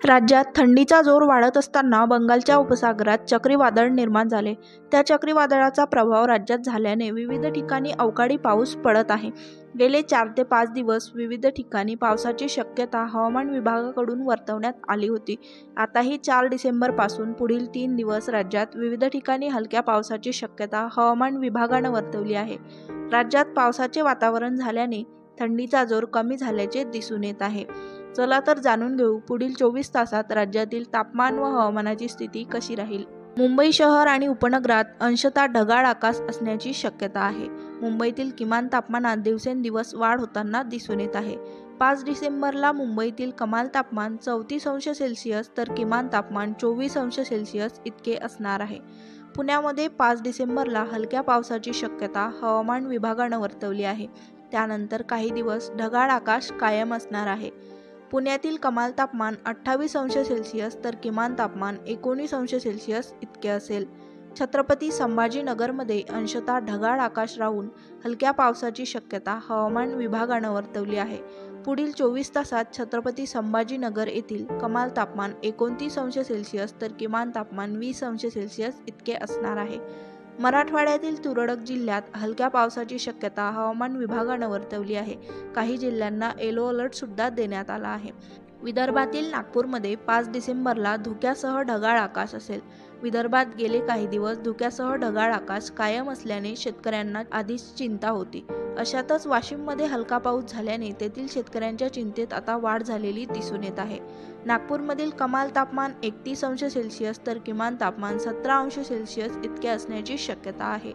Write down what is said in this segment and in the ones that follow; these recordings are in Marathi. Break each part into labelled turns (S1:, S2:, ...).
S1: राज्यात थंडीचा जोर वाढत असताना बंगालच्या उपसागरात चक्रीवादळ निर्माण झाले. त्या चक्रीवादळाचा प्रभाव राज्यात झाल्याने विविध ठिकाणी अवकाळी पाऊस पडत आहे. गेले 4 ते 5 दिवस विविध ठिकाणी पावसाची शक्यता हवामान विभागाकडून वर्तवण्यात आली होती. आताही 4 डिसेंबरपासून पुढील 3 दिवस राज्यात विविध ठिकाणी हलक्या पावसाची शक्यता हवामान विभागानं वर्तवली आहे. राज्यात पावसाचे वातावरण झाल्याने थंडीचा जोर कमी झाल्याचे दिसून येत आहे. चला तर जाणून घेऊ पुढील 24 तासात राज्यातील तापमान व हवामानाची स्थिती कशी राहील. मुंबई शहर आणि उपनगरात अंशतः ढगाळ आकाश असण्याची शक्यता आहे. मुंबईतील किमान तापमानात दिवसेंदिवस वाढ होताना दिसून येत आहे. 5 डिसेंबरला मुंबईतील कमाल तापमान 34 अंश सेल्सिअस तर किमान तापमान 24 अंश सेल्सिअस इतके असणार आहे. पुण्यामध्ये 5 डिसेंबरला हलक्या पावसाची शक्यता हवामान विभागानं वर्तवली आहे. त्यानंतर काही दिवस ढगाळ आकाश कायम असणार आहे. पुण्यातील कमाल तापमान 28 अंश सेल्सिअस तर किमान तापमान 19 अंश सेल्सिअस इतके असेल. छत्रपती संभाजीनगरमध्ये अंशतः ढगाळ आकाश राहून हलक्या पावसाची शक्यता हवामान विभागानं वर्तवली आहे. पुढील 24 तासात छत्रपती संभाजीनगर येथील कमाल तापमान 29 अंश सेल्सिअस तर किमान तापमान 20 अंश सेल्सिअस इतके असणार आहे. मराठवाड्यातील तुरळक जिल्ह्यात हलक्या पावसाची शक्यता हवामान विभागानं वर्तवली आहे. काही जिल्ह्यांना येलो अलर्ट सुद्धा देण्यात आला आहे. विदर्भातील नागपूरमध्ये 5 डिसेंबरला धुक्यासह ढगाळ आकाश असेल. विदर्भात गेले काही दिवस धुक्यासह ढगाळ आकाश कायम असल्याने शेतकऱ्यांना आधीच चिंता होती. अशातच वाशिममध्ये हलका पाऊस झाल्याने तेथील शेतकऱ्यांच्या चिंतेत आता वाढ झालेली दिसून येत आहे. नागपूरमधील कमाल तापमान 31 अंश सेल्सिअस तर किमान तापमान 17 अंश सेल्सिअस इतके असण्याची शक्यता आहे.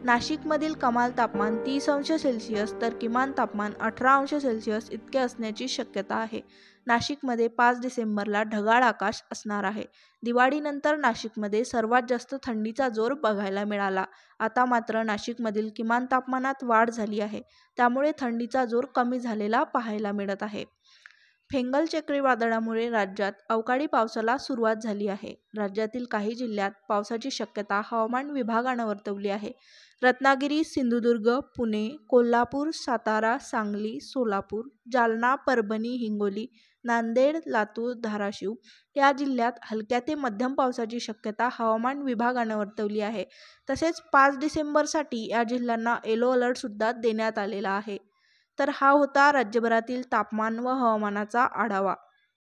S1: नाशिकमधील कमाल तापमान 30 अंश सेल्सिअस तर किमान तापमान 18 अंश सेल्सिअस इतके असण्याची शक्यता आहे. नाशिकमध्ये 5 डिसेंबरला ढगाळ आकाश असणार आहे. दिवाळीनंतर नाशिकमध्ये सर्वात जास्त थंडीचा जोर बघायला मिळाला. आता मात्र नाशिकमधील किमान तापमानात वाढ झाली आहे. त्यामुळे थंडीचा जोर कमी झालेला पाहायला मिळत आहे. फेंगल चक्रीवादळामुळे राज्यात अवकाळी पावसाला सुरुवात झाली आहे. राज्यातील काही जिल्ह्यात पावसाची शक्यता हवामान विभागानं वर्तवली आहे. रत्नागिरी, सिंधुदुर्ग, पुणे, कोल्हापूर, सातारा, सांगली, सोलापूर, जालना, परभणी, हिंगोली, नांदेड, लातूर, धाराशिव या जिल्ह्यात हलक्या ते मध्यम पावसाची शक्यता हवामान विभागानं वर्तवली आहे. तसेच 5 डिसेंबरसाठी या जिल्ह्यांना येलो अलर्ट सुद्धा देण्यात आलेला आहे. तर हा होता राज्यभरातील तापमान व हवामानाचा आढावा.